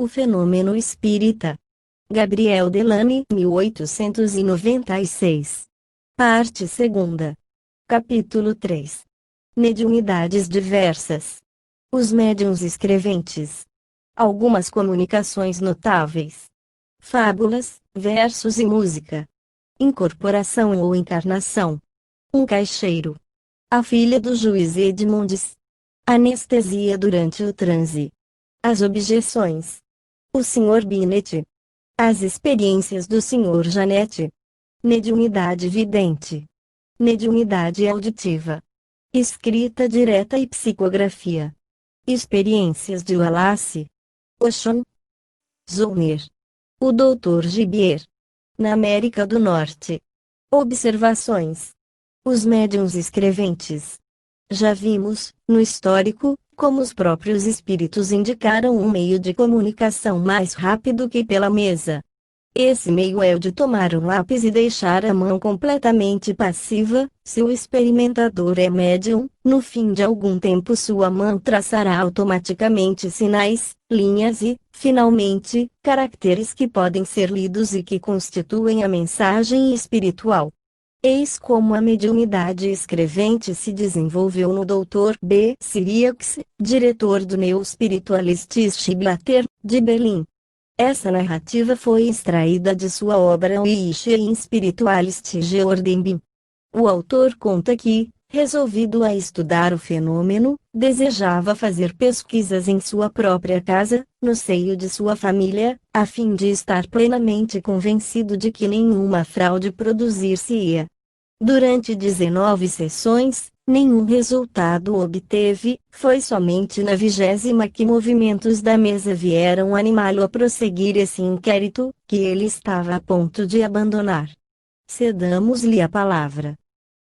O fenômeno espírita. Gabriel Delany, 1896. Parte 2. Capítulo 3. Mediunidades diversas. Os médiuns escreventes. Algumas comunicações notáveis. Fábulas, versos e música. Incorporação ou encarnação. Um caixeiro. A filha do juiz Edmondes. Anestesia durante o transe. As objeções. O Sr. Binet. As experiências do Sr. Janete. Mediunidade vidente. Mediunidade auditiva. Escrita direta e psicografia. Experiências de Wallace. Oshon. Zollner. O Dr. Gibier. Na América do Norte. Observações. Os médiuns escreventes. Já vimos, no histórico, como os próprios espíritos indicaram um meio de comunicação mais rápido que pela mesa. Esse meio é o de tomar um lápis e deixar a mão completamente passiva. Se o experimentador é médium, no fim de algum tempo sua mão traçará automaticamente sinais, linhas e, finalmente, caracteres que podem ser lidos e que constituem a mensagem espiritual. Eis como a mediunidade escrevente se desenvolveu no Dr. B. Cyriax, diretor do Neuspiritualistische Blatter, de Berlim. Essa narrativa foi extraída de sua obra Oische in Spiritualistische Ordnung. O autor conta que, resolvido a estudar o fenômeno, desejava fazer pesquisas em sua própria casa, no seio de sua família, a fim de estar plenamente convencido de que nenhuma fraude produzir-se-ia. Durante 19 sessões, nenhum resultado obteve. Foi somente na 20ª que movimentos da mesa vieram animá-lo a prosseguir esse inquérito, que ele estava a ponto de abandonar. Cedamos-lhe a palavra.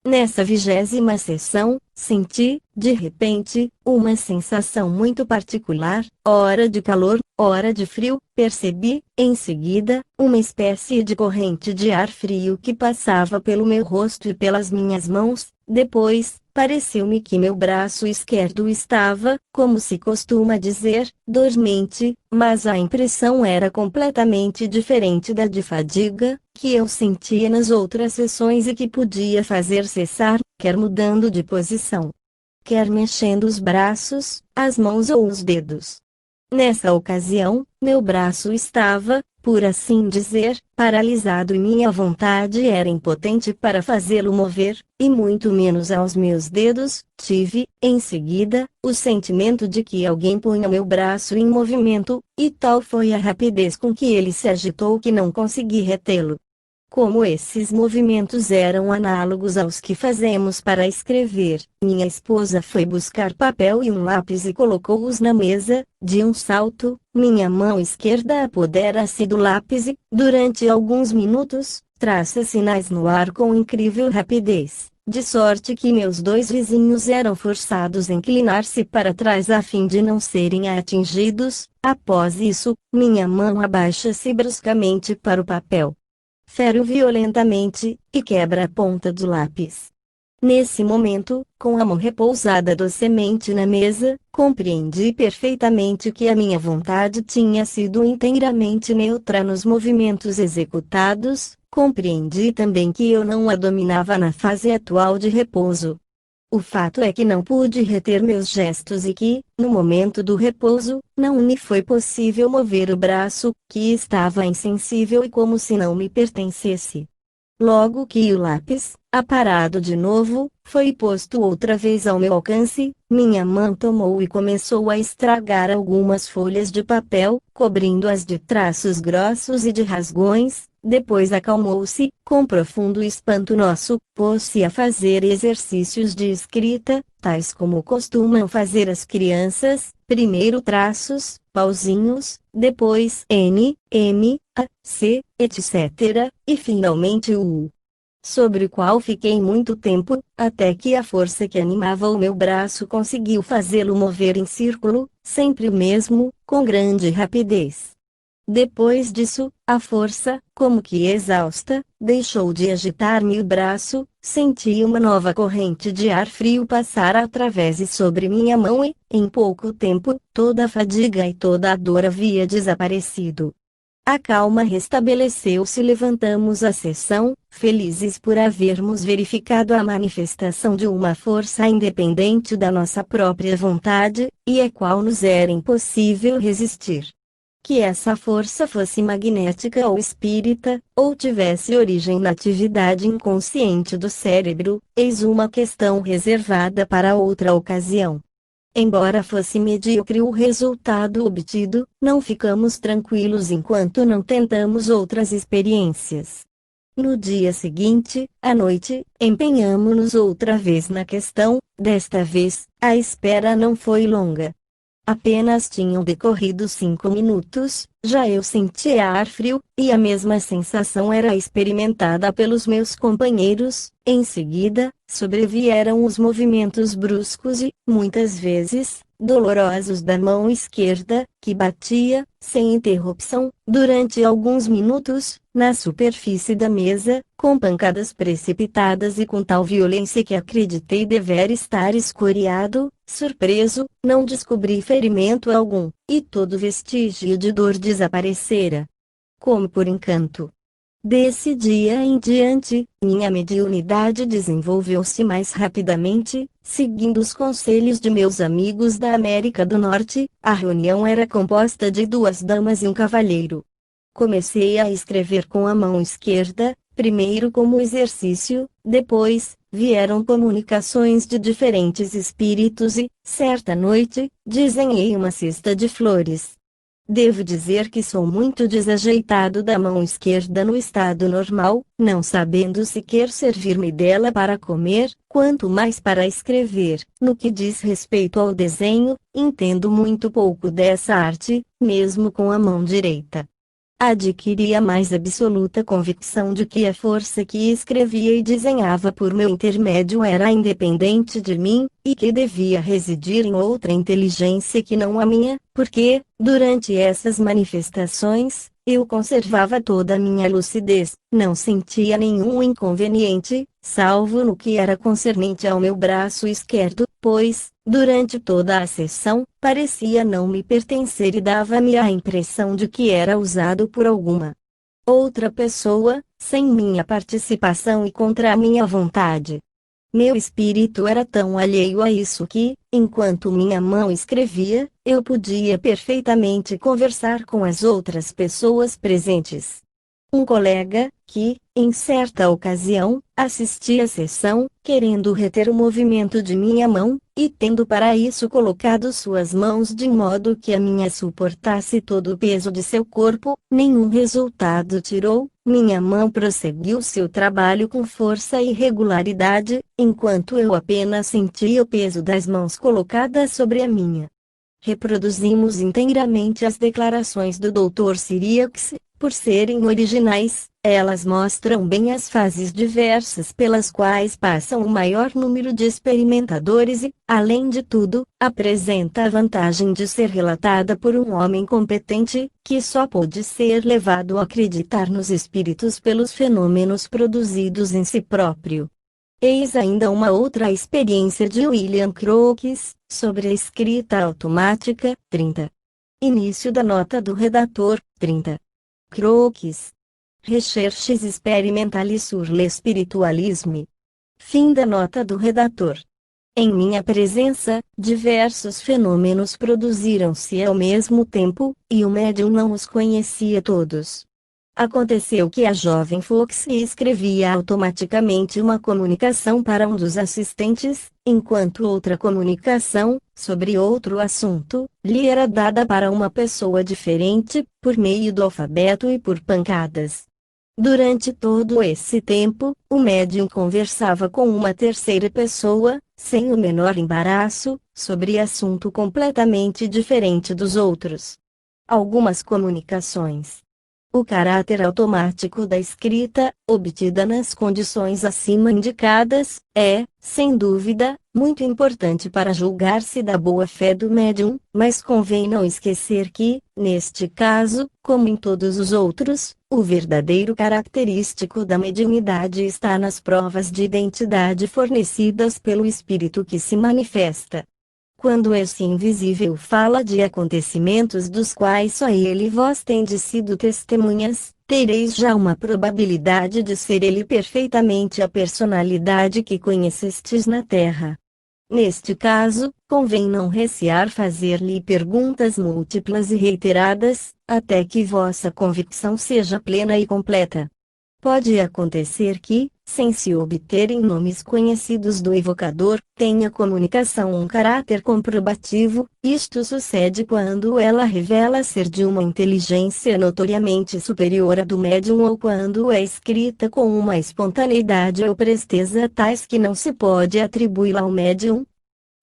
Nessa 20ª sessão, senti, de repente, uma sensação muito particular, ora de calor, ora de frio. Percebi, em seguida, uma espécie de corrente de ar frio que passava pelo meu rosto e pelas minhas mãos. Depois, pareceu-me que meu braço esquerdo estava, como se costuma dizer, dormente, mas a impressão era completamente diferente da de fadiga, que eu sentia nas outras sessões e que podia fazer cessar, quer mudando de posição, quer mexendo os braços, as mãos ou os dedos. Nessa ocasião, meu braço estava, por assim dizer, paralisado e minha vontade era impotente para fazê-lo mover, e muito menos aos meus dedos. Tive, em seguida, o sentimento de que alguém punha meu braço em movimento, e tal foi a rapidez com que ele se agitou que não consegui retê-lo. Como esses movimentos eram análogos aos que fazemos para escrever, minha esposa foi buscar papel e um lápis e colocou-os na mesa. De um salto, minha mão esquerda apodera-se do lápis e, durante alguns minutos, traça sinais no ar com incrível rapidez, de sorte que meus dois vizinhos eram forçados a inclinar-se para trás a fim de não serem atingidos. Após isso, minha mão abaixa-se bruscamente para o papel. Fere-o violentamente, e quebra a ponta do lápis. Nesse momento, com a mão repousada docemente na mesa, compreendi perfeitamente que a minha vontade tinha sido inteiramente neutra nos movimentos executados. Compreendi também que eu não a dominava na fase atual de repouso. O fato é que não pude reter meus gestos e que, no momento do repouso, não me foi possível mover o braço, que estava insensível e como se não me pertencesse. Logo que o lápis, aparado de novo, foi posto outra vez ao meu alcance, minha mão tomou e começou a estragar algumas folhas de papel, cobrindo-as de traços grossos e de rasgões. Depois acalmou-se, com profundo espanto nosso, pôs-se a fazer exercícios de escrita, tais como costumam fazer as crianças, primeiro traços, pauzinhos, depois N, M, A, C, etc., e finalmente U. Sobre o qual fiquei muito tempo, até que a força que animava o meu braço conseguiu fazê-lo mover em círculo, sempre o mesmo, com grande rapidez. Depois disso, a força, como que exausta, deixou de agitar-me o braço, senti uma nova corrente de ar frio passar através e sobre minha mão e, em pouco tempo, toda a fadiga e toda a dor havia desaparecido. A calma restabeleceu-se e levantamos a sessão, felizes por havermos verificado a manifestação de uma força independente da nossa própria vontade, e a qual nos era impossível resistir. Que essa força fosse magnética ou espírita, ou tivesse origem na atividade inconsciente do cérebro, eis uma questão reservada para outra ocasião. Embora fosse medíocre o resultado obtido, não ficamos tranquilos enquanto não tentamos outras experiências. No dia seguinte, à noite, empenhamo-nos outra vez na questão, desta vez, a espera não foi longa. Apenas tinham decorrido 5 minutos, já eu sentia ar frio, e a mesma sensação era experimentada pelos meus companheiros. Em seguida, sobrevieram os movimentos bruscos e, muitas vezes, dolorosos da mão esquerda, que batia, sem interrupção, durante alguns minutos, na superfície da mesa, com pancadas precipitadas e com tal violência que acreditei dever estar escoriado. Surpreso, não descobri ferimento algum, e todo vestígio de dor desaparecera. Como por encanto. Desse dia em diante, minha mediunidade desenvolveu-se mais rapidamente, seguindo os conselhos de meus amigos da América do Norte. A reunião era composta de 2 damas e um cavalheiro. Comecei a escrever com a mão esquerda, primeiro como exercício, depois, vieram comunicações de diferentes espíritos e, certa noite, desenhei uma cesta de flores. Devo dizer que sou muito desajeitado da mão esquerda no estado normal, não sabendo sequer servir-me dela para comer, quanto mais para escrever. No que diz respeito ao desenho, entendo muito pouco dessa arte, mesmo com a mão direita. Adquiri a mais absoluta convicção de que a força que escrevia e desenhava por meu intermédio era independente de mim, e que devia residir em outra inteligência que não a minha, porque, durante essas manifestações, eu conservava toda a minha lucidez, não sentia nenhum inconveniente, salvo no que era concernente ao meu braço esquerdo, pois, durante toda a sessão, parecia não me pertencer e dava-me a impressão de que era usado por alguma outra pessoa, sem minha participação e contra a minha vontade. Meu espírito era tão alheio a isso que, enquanto minha mão escrevia, eu podia perfeitamente conversar com as outras pessoas presentes. Um colega, que, em certa ocasião, assistia à sessão, querendo reter o movimento de minha mão, e tendo para isso colocado suas mãos de modo que a minha suportasse todo o peso de seu corpo, nenhum resultado tirou. Minha mão prosseguiu seu trabalho com força e regularidade, enquanto eu apenas sentia o peso das mãos colocadas sobre a minha. Reproduzimos inteiramente as declarações do Dr. Cyriax. Por serem originais, elas mostram bem as fases diversas pelas quais passam o maior número de experimentadores e, além de tudo, apresenta a vantagem de ser relatada por um homem competente, que só pôde ser levado a acreditar nos espíritos pelos fenômenos produzidos em si próprio. Eis ainda uma outra experiência de William Crookes, sobre a escrita automática. 30. Início da nota do redator. 30. Crookes. Recherches expérimentales sur l'espiritualisme. Fim da nota do redator. Em minha presença, diversos fenômenos produziram-se ao mesmo tempo, e o médium não os conhecia todos. Aconteceu que a jovem Fox escrevia automaticamente uma comunicação para um dos assistentes, enquanto outra comunicação, sobre outro assunto, lhe era dada para uma pessoa diferente, por meio do alfabeto e por pancadas. Durante todo esse tempo, o médium conversava com uma terceira pessoa, sem o menor embaraço, sobre assunto completamente diferente dos outros. Algumas comunicações O caráter automático da escrita, obtida nas condições acima indicadas, é, sem dúvida, muito importante para julgar-se da boa-fé do médium, mas convém não esquecer que, neste caso, como em todos os outros, o verdadeiro característico da mediunidade está nas provas de identidade fornecidas pelo espírito que se manifesta. Quando esse invisível fala de acontecimentos dos quais só ele e vós tendes sido testemunhas, tereis já uma probabilidade de ser ele perfeitamente a personalidade que conhecestes na terra. Neste caso, convém não recear fazer-lhe perguntas múltiplas e reiteradas, até que vossa convicção seja plena e completa. Pode acontecer que, sem se obterem nomes conhecidos do evocador, tenha comunicação um caráter comprobativo. Isto sucede quando ela revela ser de uma inteligência notoriamente superior à do médium ou quando é escrita com uma espontaneidade ou presteza tais que não se pode atribuí-la ao médium.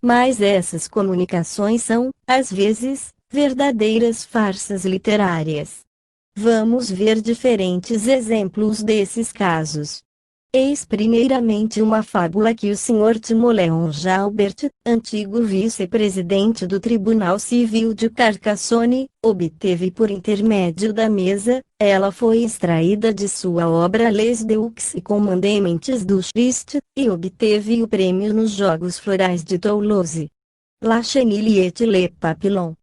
Mas essas comunicações são, às vezes, verdadeiras farsas literárias. Vamos ver diferentes exemplos desses casos. Eis primeiramente uma fábula que o Sr. Timoleon Jalbert, antigo vice-presidente do Tribunal Civil de Carcassonne, obteve por intermédio da mesa. Ela foi extraída de sua obra Les Deux Commandements du Christ, e obteve o prêmio nos Jogos Florais de Toulouse. La Chenille et le Papillon.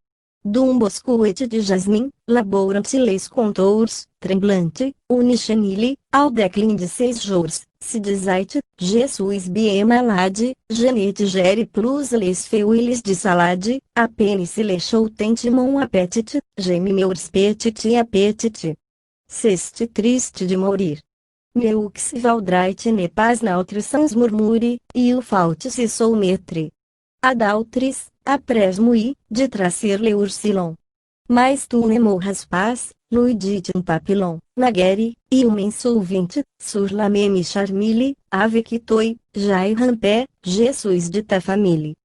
D'un bosquet de jasmin, labourant les contours, tremblante, une chenille, au déclin de 6 jours, se disait, je suis bien malade, je ne digère plus les feuilles de salade, à peine se les chautent mon appétit, je me meurs petit appétit. C'est triste de mourir. Meu que vaudrait ne pas notre sans murmure, il faut se soumettre. Adaltris, après moi, de tracer le ursilon. Mas tu ne mourras pas, lui dit un papillon, naguère, et un insolvente, sur la même charmille, avec toi, j'aille rampé, je suis de ta famille.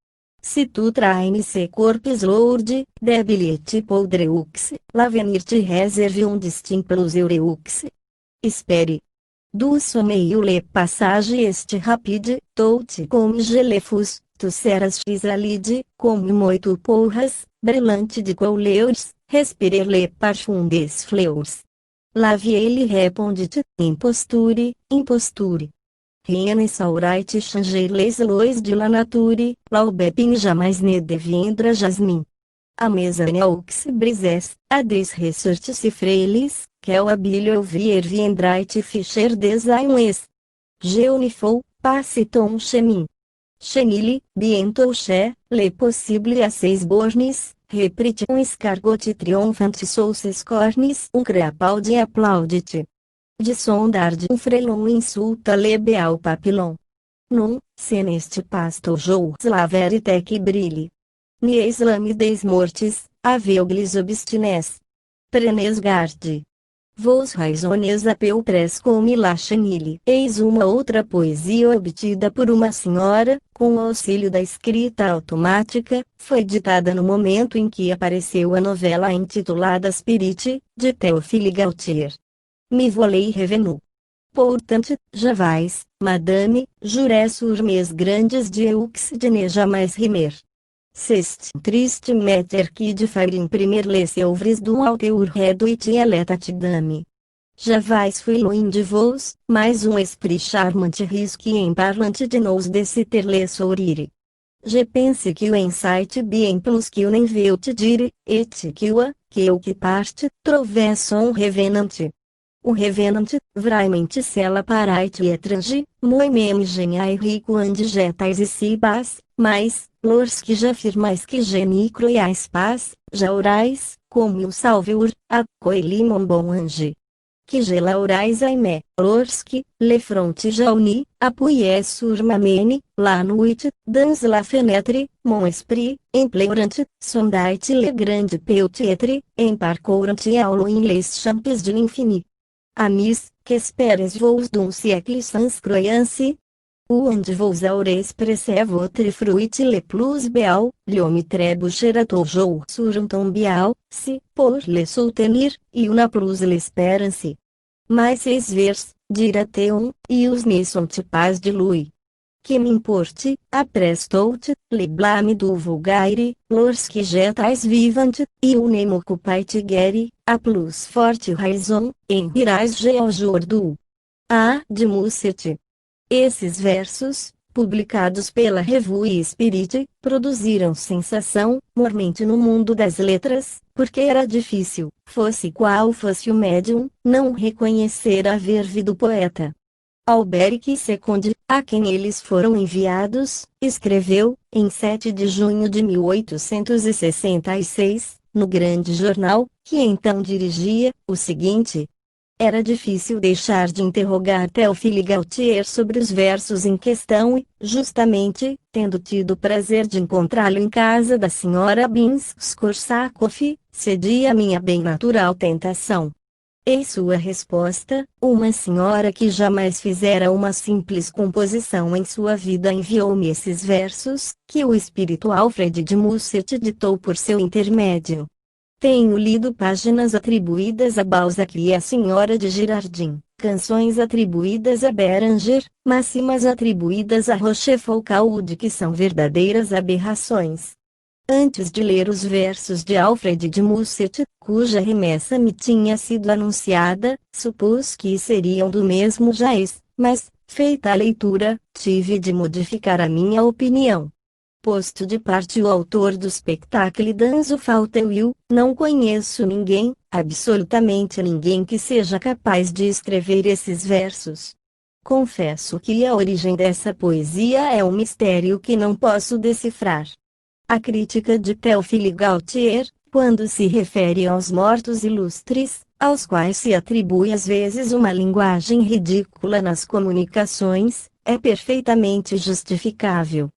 Si tu traînes ces corpes lourdes, débile et poudreux, l'avenir te réserve un destin plus heureux. Espere. Du sommeil le passage est rapide, tout comme je le fus. Tu serás chisalide, como muito porras, brilhante de couleurs, respirer les parfums fleurs. La vieille répondit, imposture, imposture. Rien ne saurait changer les lois de la nature, l'aubépine jamais ne deviendra jasmin. A mesa aux brises, a des ressortes frêles, quel habile ouvrier viendrait ficher des aïeux. Je ne faut pas ton chemin. Chenille, bientôt chez, les possibles à 6 bornes, reprit un escargot triomphant sous ses cornes, un crapaude applaudit. De sondar de un frelon insulta le beau papillon. Non, c'est neste pasto jours la vérité qui brille. Nies lame des mortis, aveugles obstines. Prenez garde. Vos raisonnes à peu près comme la chenille. Eis uma outra poesia obtida por uma senhora, com o auxílio da escrita automática, foi ditada no momento em que apareceu a novela intitulada Spirit, de Théophile Gautier. Me volei revenu. Portanto, jamais, madame, juré sur mes grandes deux de ne jamais rimer. C'est triste metter qui de faire imprimer les œuvres d'un auteur réduit à l'état d'âme. Jamais fui loin de vos, mais un esprit charmant risque en parlant de nous de se ter les sourire. Je pense que o insight bien plus que eu nem veio te dire, et que o que parte, trouve son revenant. O revenant, vraiment cela paraît étrange, moi-même génial rico and jetais ici bas, mas, lorsque j'affirmais que je n'y croyais pas, j'aurais, como o salveur, accueilli mon bon ange. Que je l'aurais aimé, lorsque, le front jauni, appuyé sur ma main, la nuit, dans la fenêtre, mon esprit, implorant, sondait le grand peut-être, en parcourant au loin les champs de l'infini. Amis, qu'espéres vos d'un siècle sans croyance? Onde vos aures prece votre fruit le plus beau, l'homme trebuchera toujours sur un tombial, si, pour le soutenir, e una plus l'espérance. Mais seis vers, dira-te ils ne sont pas de lui. Que m'importe, aprestou-te, le blâme du vulgaire, lorsque jetais vivant, e o nemo occupai-te guère, a plus forte raison, en rirás geojordu. A. de Musset. Esses versos, publicados pela Revue Spirit, produziram sensação, mormente no mundo das letras, porque era difícil, fosse qual fosse o médium, não reconhecer a verve do poeta. Alberic II, a quem eles foram enviados, escreveu, em 7 de junho de 1866, no Grande Jornal, que então dirigia, o seguinte: era difícil deixar de interrogar Théophile Gautier sobre os versos em questão e, justamente, tendo tido o prazer de encontrá-lo em casa da Sra. Binks-Korsakoff, cedi à minha bem natural tentação. Em sua resposta, uma senhora que jamais fizera uma simples composição em sua vida enviou-me esses versos, que o espírito Alfred de Musset ditou por seu intermédio. Tenho lido páginas atribuídas a Balzac e a Senhora de Girardin, canções atribuídas a Béranger, máximas atribuídas a Rochefoucauld que são verdadeiras aberrações. Antes de ler os versos de Alfred de Musset, cuja remessa me tinha sido anunciada, supus que seriam do mesmo jazz, mas, feita a leitura, tive de modificar a minha opinião. Posto de parte o autor do Spectacle dans Fauteuil, não conheço ninguém, absolutamente ninguém que seja capaz de escrever esses versos. Confesso que a origem dessa poesia é um mistério que não posso decifrar. A crítica de Théophile Gautier, quando se refere aos mortos ilustres, aos quais se atribui às vezes uma linguagem ridícula nas comunicações, é perfeitamente justificável.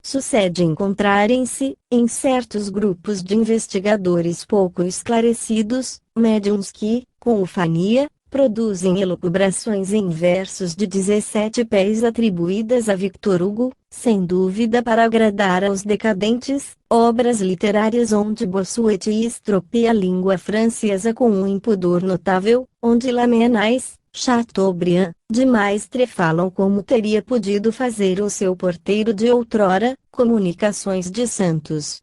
Sucede encontrarem-se, em certos grupos de investigadores pouco esclarecidos, médiuns que, com ufania, produzem elucubrações em versos de 17 pés atribuídas a Victor Hugo, sem dúvida para agradar aos decadentes, obras literárias onde Bossuet estropia a língua francesa com um impudor notável, onde Lamennais, Chateaubriand, de Maistre falam como teria podido fazer o seu porteiro de outrora, comunicações de santos.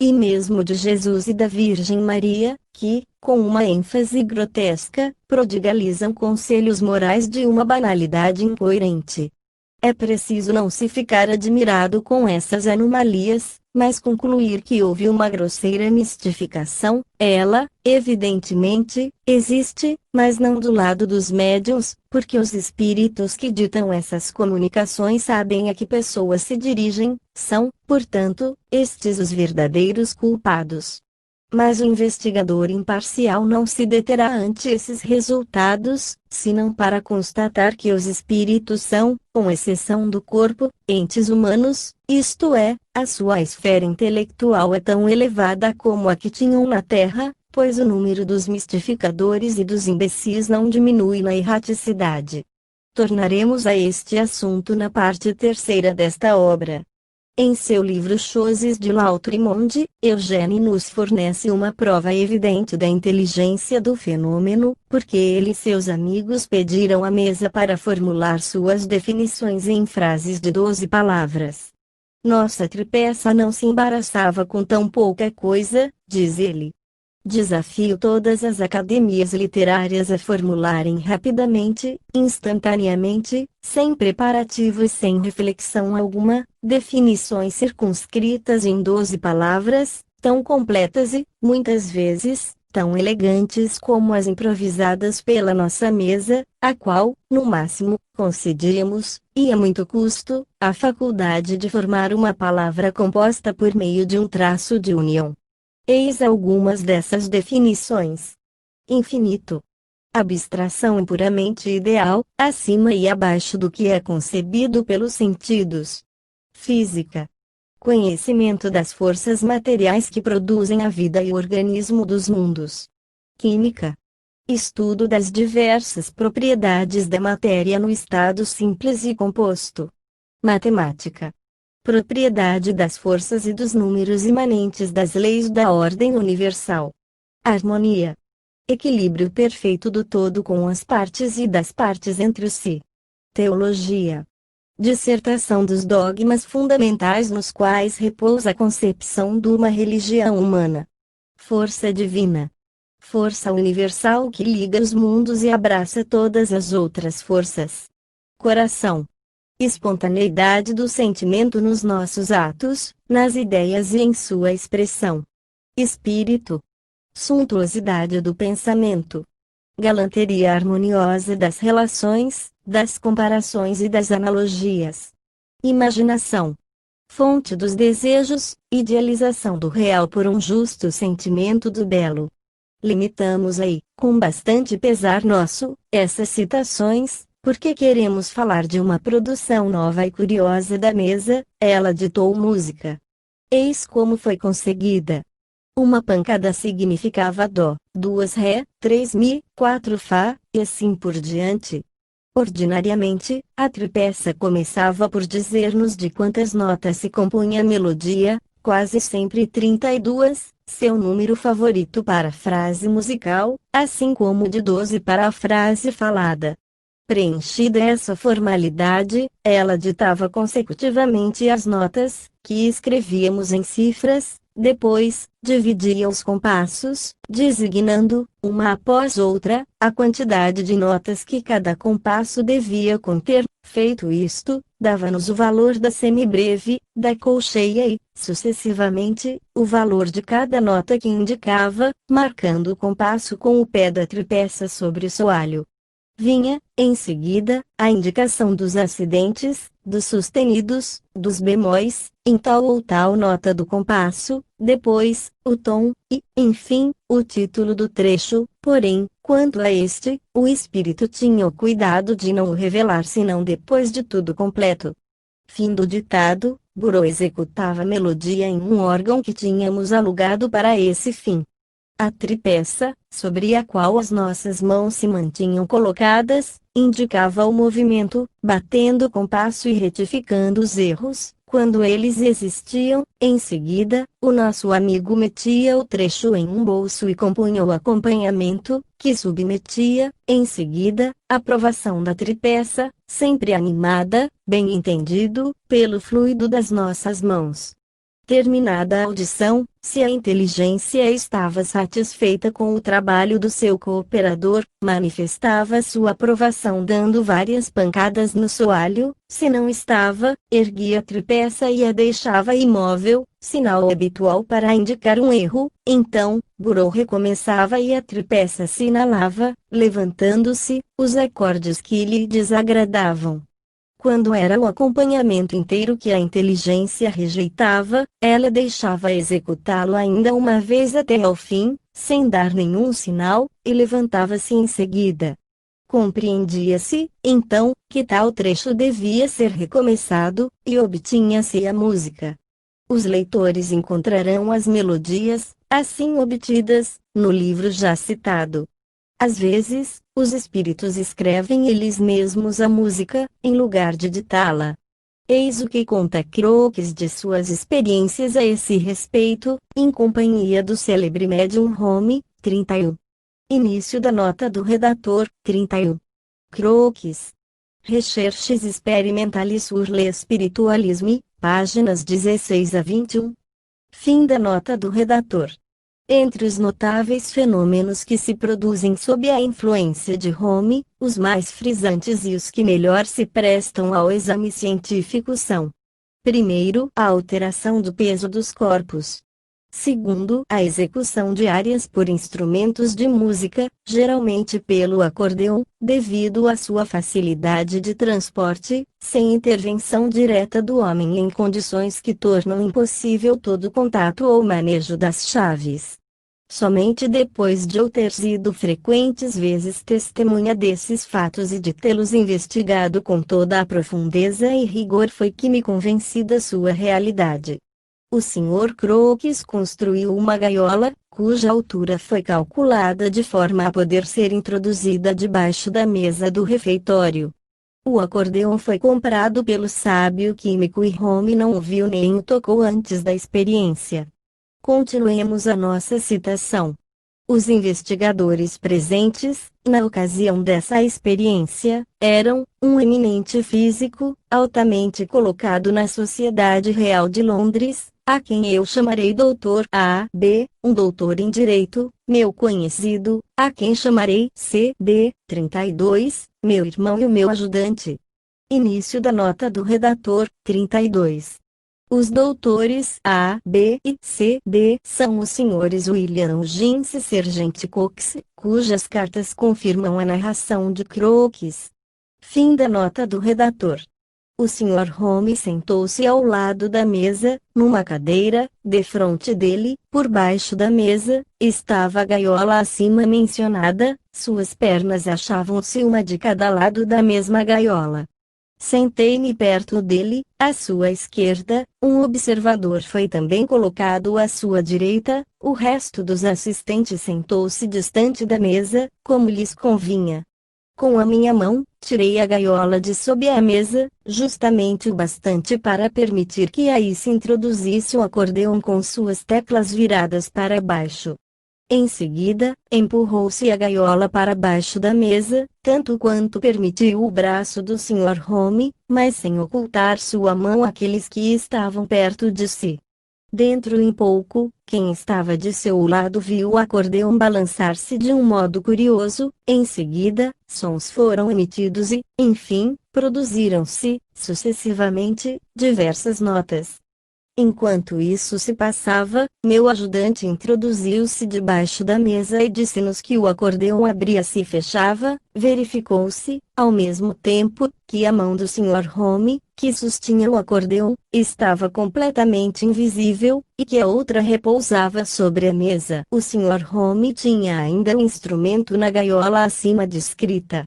E mesmo de Jesus e da Virgem Maria, que, com uma ênfase grotesca, prodigalizam conselhos morais de uma banalidade incoerente. É preciso não se ficar admirado com essas anomalias, mas concluir que houve uma grosseira mistificação. Ela, evidentemente, existe, mas não do lado dos médiuns, porque os espíritos que ditam essas comunicações sabem a que pessoas se dirigem, são, portanto, estes os verdadeiros culpados. Mas o investigador imparcial não se deterá ante esses resultados, senão para constatar que os espíritos são, com exceção do corpo, entes humanos, isto é, a sua esfera intelectual é tão elevada como a que tinham na Terra, pois o número dos mistificadores e dos imbecis não diminui na erraticidade. Tornaremos a este assunto na parte terceira desta obra. Em seu livro Choses de l'Autre-Monde, Eugène nos fornece uma prova evidente da inteligência do fenômeno, porque ele e seus amigos pediram à mesa para formular suas definições em frases de 12 palavras. Nossa tripeça não se embaraçava com tão pouca coisa, diz ele. Desafio todas as academias literárias a formularem rapidamente, instantaneamente, sem preparativo e sem reflexão alguma, definições circunscritas em 12 palavras, tão completas e, muitas vezes, tão elegantes como as improvisadas pela nossa mesa, a qual, no máximo, concedíamos, e a muito custo, a faculdade de formar uma palavra composta por meio de um traço de união. Eis algumas dessas definições. Infinito. Abstração puramente ideal, acima e abaixo do que é concebido pelos sentidos. Física. Conhecimento das forças materiais que produzem a vida e o organismo dos mundos. Química. Estudo das diversas propriedades da matéria no estado simples e composto. Matemática. Propriedade das forças e dos números imanentes das leis da ordem universal. Harmonia. Equilíbrio perfeito do todo com as partes e das partes entre si. Teologia. Dissertação dos dogmas fundamentais nos quais repousa a concepção de uma religião humana. Força divina. Força universal que liga os mundos e abraça todas as outras forças. Coração. Espontaneidade do sentimento nos nossos atos, nas ideias e em sua expressão. Espírito. Suntuosidade do pensamento. Galanteria harmoniosa das relações, das comparações e das analogias. Imaginação. Fonte dos desejos, idealização do real por um justo sentimento do belo. Limitamos aí, com bastante pesar nosso, essas citações, porque queremos falar de uma produção nova e curiosa da mesa. Ela ditou música. Eis como foi conseguida. Uma pancada significava dó, 2 ré, 3 mi, 4 fá, e assim por diante. Ordinariamente, a tripeça começava por dizer-nos de quantas notas se compunha a melodia, quase sempre 32, seu número favorito para a frase musical, assim como de 12 para a frase falada. Preenchida essa formalidade, ela ditava consecutivamente as notas, que escrevíamos em cifras, depois, dividia os compassos, designando, uma após outra, a quantidade de notas que cada compasso devia conter. Feito isto, dava-nos o valor da semibreve, da colcheia e, sucessivamente, o valor de cada nota que indicava, marcando o compasso com o pé da tripeça sobre o soalho. Vinha, em seguida, a indicação dos acidentes, dos sustenidos, dos bemóis, em tal ou tal nota do compasso, depois, o tom, e, enfim, o título do trecho. Porém, quanto a este, o espírito tinha o cuidado de não o revelar senão depois de tudo completo. Fim do ditado. Burô executava a melodia em um órgão que tínhamos alugado para esse fim. A tripeça, sobre a qual as nossas mãos se mantinham colocadas, indicava o movimento, batendo o compasso e retificando os erros, quando eles existiam. Em seguida, o nosso amigo metia o trecho em um bolso e compunha o acompanhamento, que submetia, em seguida, à provação da tripeça, sempre animada, bem entendido, pelo fluido das nossas mãos. Terminada a audição, se a inteligência estava satisfeita com o trabalho do seu cooperador, manifestava sua aprovação dando várias pancadas no soalho. Se não estava, erguia a tripeça e a deixava imóvel, sinal habitual para indicar um erro. Então, Burô recomeçava e a tripeça assinalava, levantando-se, os acordes que lhe desagradavam. Quando era o acompanhamento inteiro que a inteligência rejeitava, ela deixava executá-lo ainda uma vez até ao fim, sem dar nenhum sinal, e levantava-se em seguida. Compreendia-se, então, que tal trecho devia ser recomeçado, e obtinha-se a música. Os leitores encontrarão as melodias, assim obtidas, no livro já citado. Às vezes, os espíritos escrevem eles mesmos a música, em lugar de ditá-la. Eis o que conta Crookes de suas experiências a esse respeito, em companhia do célebre médium Home. 31. Início da nota do redator. 31. Crookes. Recherches experimentales sur l'espiritualisme, páginas 16 a 21. Fim da nota do redator. Entre os notáveis fenômenos que se produzem sob a influência de Home, os mais frisantes e os que melhor se prestam ao exame científico são: primeiro, a alteração do peso dos corpos. Segundo, a execução de áreas por instrumentos de música, geralmente pelo acordeão, devido à sua facilidade de transporte, sem intervenção direta do homem em condições que tornam impossível todo contato ou manejo das chaves. Somente depois de eu ter sido frequentes vezes testemunha desses fatos e de tê-los investigado com toda a profundeza e rigor foi que me convenci da sua realidade. O Sr. Crookes construiu uma gaiola, cuja altura foi calculada de forma a poder ser introduzida debaixo da mesa do refeitório. O acordeão foi comprado pelo sábio químico e Home não o viu nem o tocou antes da experiência. Continuemos a nossa citação. Os investigadores presentes, na ocasião dessa experiência, eram um eminente físico, altamente colocado na Sociedade Real de Londres, a quem eu chamarei Dr. A. B., um doutor em Direito, meu conhecido, a quem chamarei C. D. 32, meu irmão e o meu ajudante. Início da nota do redator, 32. Os doutores A, B e C, D são os senhores William Jeans e Sergeant Cox, cujas cartas confirmam a narração de Crookes. Fim da nota do redator. O Sr. Holmes sentou-se ao lado da mesa, numa cadeira, defronte dele, por baixo da mesa, estava a gaiola acima mencionada, suas pernas achavam-se uma de cada lado da mesma gaiola. Sentei-me perto dele, à sua esquerda, um observador foi também colocado à sua direita, o resto dos assistentes sentou-se distante da mesa, como lhes convinha. Com a minha mão, tirei a gaiola de sob a mesa, justamente o bastante para permitir que aí se introduzisse o acordeão com suas teclas viradas para baixo. Em seguida, empurrou-se a gaiola para baixo da mesa, tanto quanto permitiu o braço do Sr. Home, mas sem ocultar sua mão àqueles que estavam perto de si. Dentro em pouco, quem estava de seu lado viu o acordeão balançar-se de um modo curioso, em seguida, sons foram emitidos e, enfim, produziram-se, sucessivamente, diversas notas. Enquanto isso se passava, meu ajudante introduziu-se debaixo da mesa e disse-nos que o acordeão abria-se e fechava, verificou-se, ao mesmo tempo, que a mão do Sr. Home, que sustinha o acordeão, estava completamente invisível, e que a outra repousava sobre a mesa. O Sr. Home tinha ainda o instrumento na gaiola acima descrita.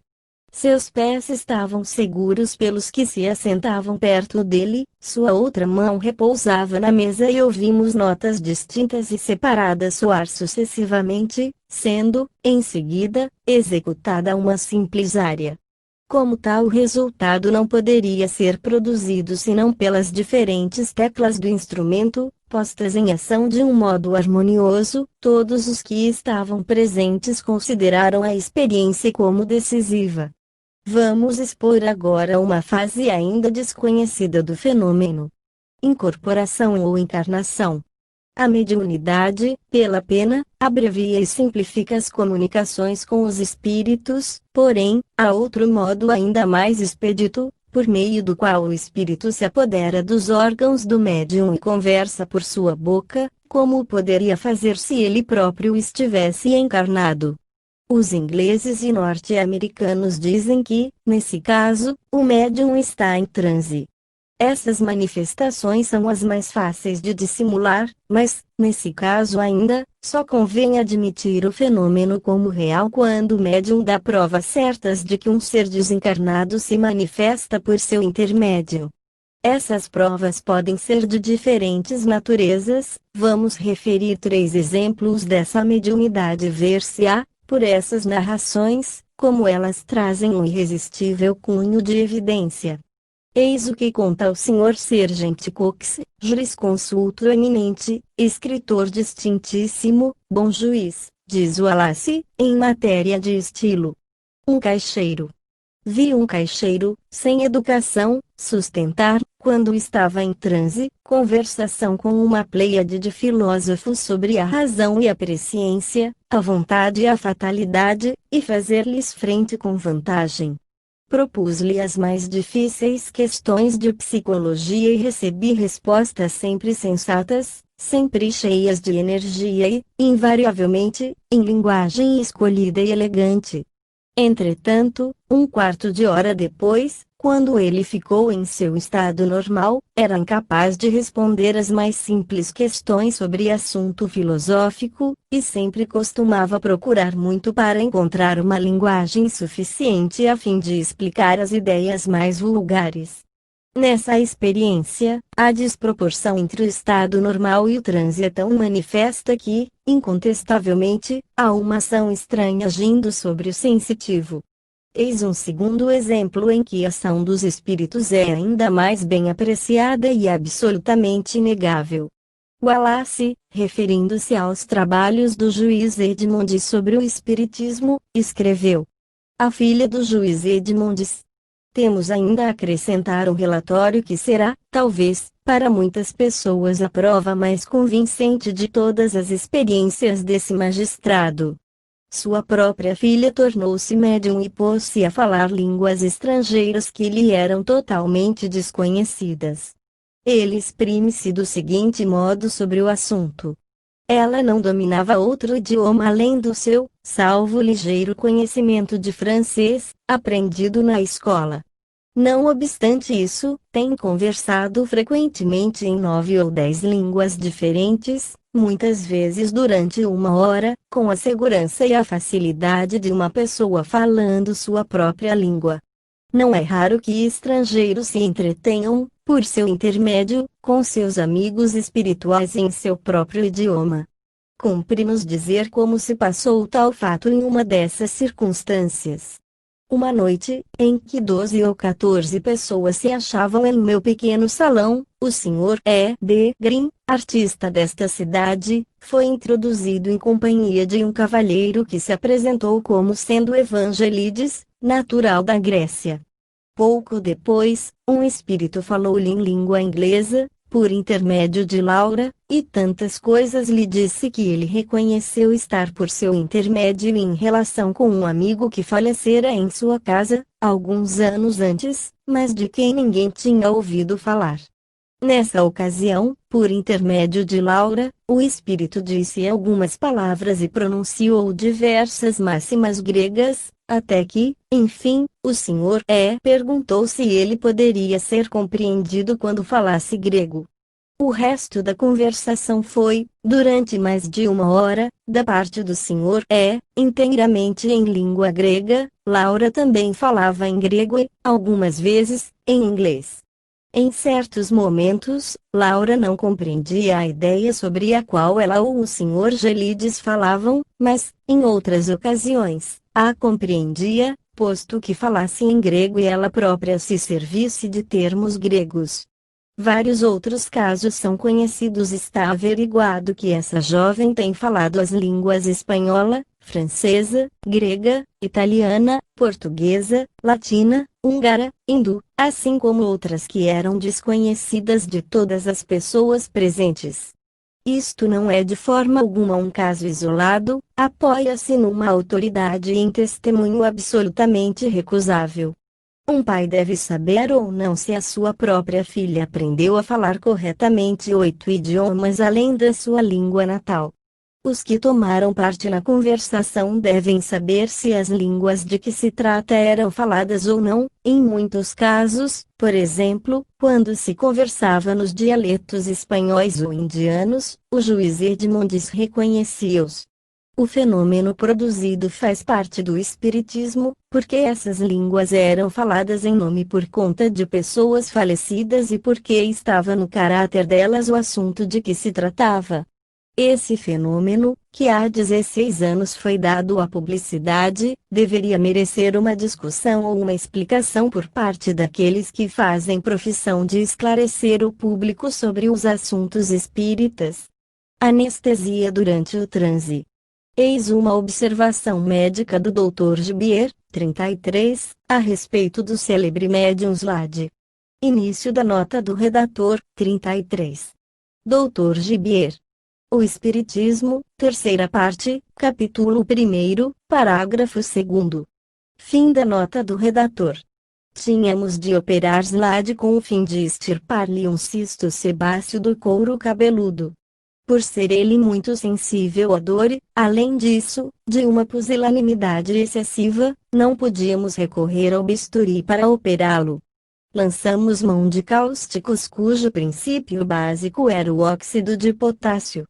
Seus pés estavam seguros pelos que se assentavam perto dele, sua outra mão repousava na mesa e ouvimos notas distintas e separadas soar sucessivamente, sendo, em seguida, executada uma simples área. Como tal resultado não poderia ser produzido senão pelas diferentes teclas do instrumento, postas em ação de um modo harmonioso, todos os que estavam presentes consideraram a experiência como decisiva. Vamos expor agora uma fase ainda desconhecida do fenômeno. Incorporação ou encarnação. A mediunidade, pela pena, abrevia e simplifica as comunicações com os espíritos, porém, há outro modo ainda mais expedito, por meio do qual o espírito se apodera dos órgãos do médium e conversa por sua boca, como o poderia fazer se ele próprio estivesse encarnado. Os ingleses e norte-americanos dizem que, nesse caso, o médium está em transe. Essas manifestações são as mais fáceis de dissimular, mas, nesse caso ainda, só convém admitir o fenômeno como real quando o médium dá provas certas de que um ser desencarnado se manifesta por seu intermédio. Essas provas podem ser de diferentes naturezas, vamos referir 3 exemplos dessa mediunidade ver-se-á, por essas narrações, como elas trazem um irresistível cunho de evidência. Eis o que conta o Sr. Sergeant Cox, jurisconsulto eminente, escritor distintíssimo, bom juiz, diz Wallace, em matéria de estilo. Um caixeiro. Vi um caixeiro, sem educação, sustentar, quando estava em transe, conversação com uma pleiade de filósofos sobre a razão e a presciência, a vontade e a fatalidade, e fazer-lhes frente com vantagem. Propus-lhe as mais difíceis questões de psicologia e recebi respostas sempre sensatas, sempre cheias de energia e, invariavelmente, em linguagem escolhida e elegante. Entretanto, um quarto de hora depois, quando ele ficou em seu estado normal, era incapaz de responder às mais simples questões sobre assunto filosófico, e sempre costumava procurar muito para encontrar uma linguagem suficiente a fim de explicar as ideias mais vulgares. Nessa experiência, a desproporção entre o estado normal e o transe é tão manifesta que, incontestavelmente, há uma ação estranha agindo sobre o sensitivo. Eis um segundo exemplo em que a ação dos espíritos é ainda mais bem apreciada e absolutamente inegável. Wallace, referindo-se aos trabalhos do juiz Edmonds sobre o espiritismo, escreveu: A filha do juiz Edmonds. Temos ainda a acrescentar um relatório que será, talvez, para muitas pessoas a prova mais convincente de todas as experiências desse magistrado. Sua própria filha tornou-se médium e pôs-se a falar línguas estrangeiras que lhe eram totalmente desconhecidas. Ele exprime-se do seguinte modo sobre o assunto. Ela não dominava outro idioma além do seu, salvo ligeiro conhecimento de francês, aprendido na escola. Não obstante isso, tem conversado frequentemente em 9 ou 10 línguas diferentes, muitas vezes durante 1 hora, com a segurança e a facilidade de uma pessoa falando sua própria língua. Não é raro que estrangeiros se entretenham, por seu intermédio, com seus amigos espirituais em seu próprio idioma. Cumpre-nos dizer como se passou tal fato em uma dessas circunstâncias. Uma noite, em que 12 ou 14 pessoas se achavam em meu pequeno salão, o Sr. E. D. Green, artista desta cidade, foi introduzido em companhia de um cavalheiro que se apresentou como sendo Evangelides, natural da Grécia. Pouco depois, um espírito falou-lhe em língua inglesa, por intermédio de Laura, e tantas coisas lhe disse que ele reconheceu estar por seu intermédio em relação com um amigo que falecera em sua casa, alguns anos antes, mas de quem ninguém tinha ouvido falar. Nessa ocasião, por intermédio de Laura, o espírito disse algumas palavras e pronunciou diversas máximas gregas, até que, enfim, o Sr. E perguntou se ele poderia ser compreendido quando falasse grego. O resto da conversação foi, durante mais de 1 hora, da parte do Sr. E, inteiramente em língua grega. Laura também falava em grego e, algumas vezes, em inglês. Em certos momentos, Laura não compreendia a ideia sobre a qual ela ou o Sr. Gelides falavam, mas, em outras ocasiões, a compreendia, posto que falasse em grego e ela própria se servisse de termos gregos. Vários outros casos são conhecidos. Está averiguado que essa jovem tem falado as línguas espanhola, francesa, grega, italiana, portuguesa, latina, húngara, hindu, assim como outras que eram desconhecidas de todas as pessoas presentes. Isto não é de forma alguma um caso isolado, apoia-se numa autoridade e em testemunho absolutamente recusável. Um pai deve saber ou não se a sua própria filha aprendeu a falar corretamente 8 idiomas além da sua língua natal. Os que tomaram parte na conversação devem saber se as línguas de que se trata eram faladas ou não. Em muitos casos, por exemplo, quando se conversava nos dialetos espanhóis ou indianos, o juiz Edmonds reconhecia-os. O fenômeno produzido faz parte do espiritismo, porque essas línguas eram faladas em nome por conta de pessoas falecidas e porque estava no caráter delas o assunto de que se tratava. Esse fenômeno, que há 16 anos foi dado à publicidade, deveria merecer uma discussão ou uma explicação por parte daqueles que fazem profissão de esclarecer o público sobre os assuntos espíritas. Anestesia durante o transe. Eis uma observação médica do Dr. Gibier, 33, a respeito do célebre médium Slade. Início da nota do redator, 33. Dr. Gibier. O Espiritismo, terceira parte, capítulo 1º, parágrafo 2º. Fim da nota do redator. Tínhamos de operar Slade com o fim de extirpar-lhe um cisto sebáceo do couro cabeludo. Por ser ele muito sensível à dor e, além disso, de uma pusilanimidade excessiva, não podíamos recorrer ao bisturi para operá-lo. Lançamos mão de cáusticos cujo princípio básico era o óxido de potássio.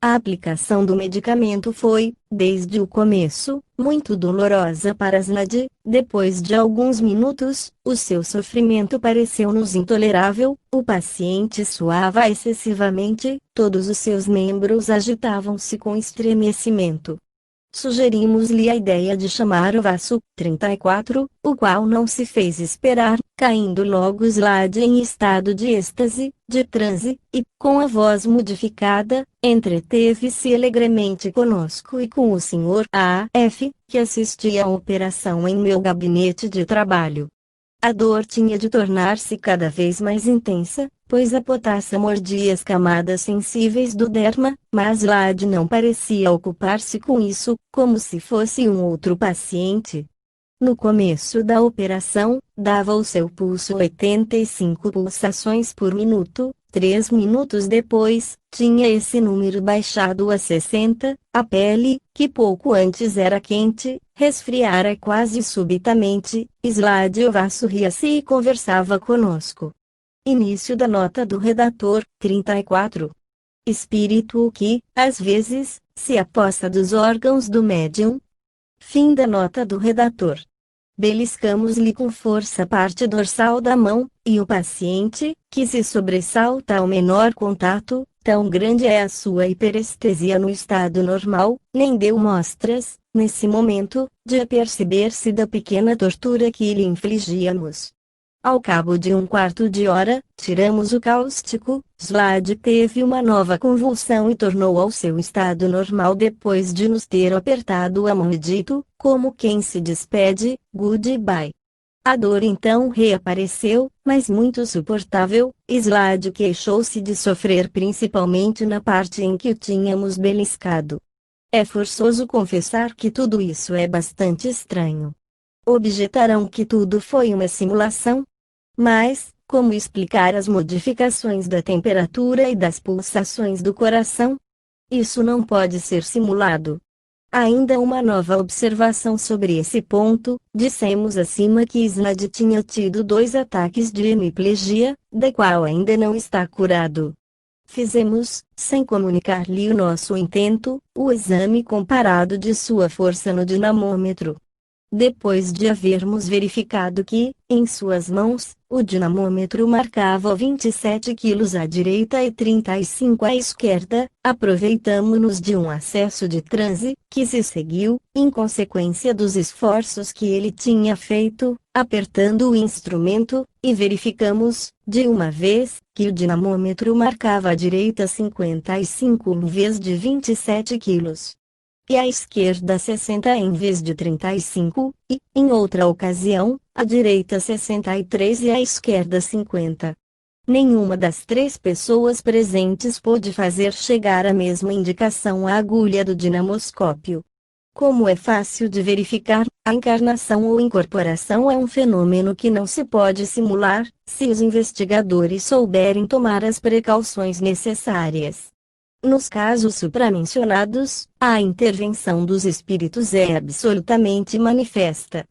A aplicação do medicamento foi, desde o começo, muito dolorosa para Slade. Depois de alguns minutos, o seu sofrimento pareceu-nos intolerável, o paciente suava excessivamente, todos os seus membros agitavam-se com estremecimento. sugerimos-lhe a ideia de chamar o vaso 34, o qual não se fez esperar, caindo logo Slade em estado de êxtase, de transe, e, com a voz modificada, entreteve-se alegremente conosco e com o Sr. A.F., que assistia à operação em meu gabinete de trabalho. A dor tinha de tornar-se cada vez mais intensa, pois a potassa mordia as camadas sensíveis do derma, mas Slade não parecia ocupar-se com isso, como se fosse um outro paciente. No começo da operação, dava o seu pulso 85 pulsações por minuto. 3 minutos depois, tinha esse número baixado a 60, a pele, que pouco antes era quente, resfriara quase subitamente. Slade Ovaço ria-se e conversava conosco. Início da nota do redator, 34. Espírito que, às vezes, se aposta dos órgãos do médium. Fim da nota do redator. Beliscamos-lhe com força a parte dorsal da mão, e o paciente, que se sobressalta ao menor contato, tão grande é a sua hiperestesia no estado normal, nem deu mostras, nesse momento, de aperceber-se da pequena tortura que lhe infligíamos. Ao cabo de um quarto de hora, tiramos o cáustico. Slade teve uma nova convulsão e tornou ao seu estado normal depois de nos ter apertado a mão e dito, como quem se despede, goodbye. A dor então reapareceu, mas muito suportável. Slade queixou-se de sofrer principalmente na parte em que o tínhamos beliscado. É forçoso confessar que tudo isso é bastante estranho. Objetarão que tudo foi uma simulação? Mas, como explicar as modificações da temperatura e das pulsações do coração? Isso não pode ser simulado. Ainda uma nova observação sobre esse ponto: dissemos acima que Slade tinha tido 2 ataques de hemiplegia, da qual ainda não está curado. Fizemos, sem comunicar-lhe o nosso intento, o exame comparado de sua força no dinamômetro. Depois de havermos verificado que, em suas mãos, o dinamômetro marcava 27 kg à direita e 35 à esquerda, aproveitamo-nos de um acesso de transe, que se seguiu, em consequência dos esforços que ele tinha feito, apertando o instrumento, e verificamos, de uma vez, que o dinamômetro marcava à direita 55 em vez de 27 kg. E à esquerda 60 em vez de 35, e, em outra ocasião, à direita 63 e à esquerda 50. Nenhuma das 3 pessoas presentes pôde fazer chegar a mesma indicação à agulha do dinamoscópio. Como é fácil de verificar, a encarnação ou incorporação é um fenômeno que não se pode simular, se os investigadores souberem tomar as precauções necessárias. Nos casos supramencionados, a intervenção dos espíritos é absolutamente manifesta.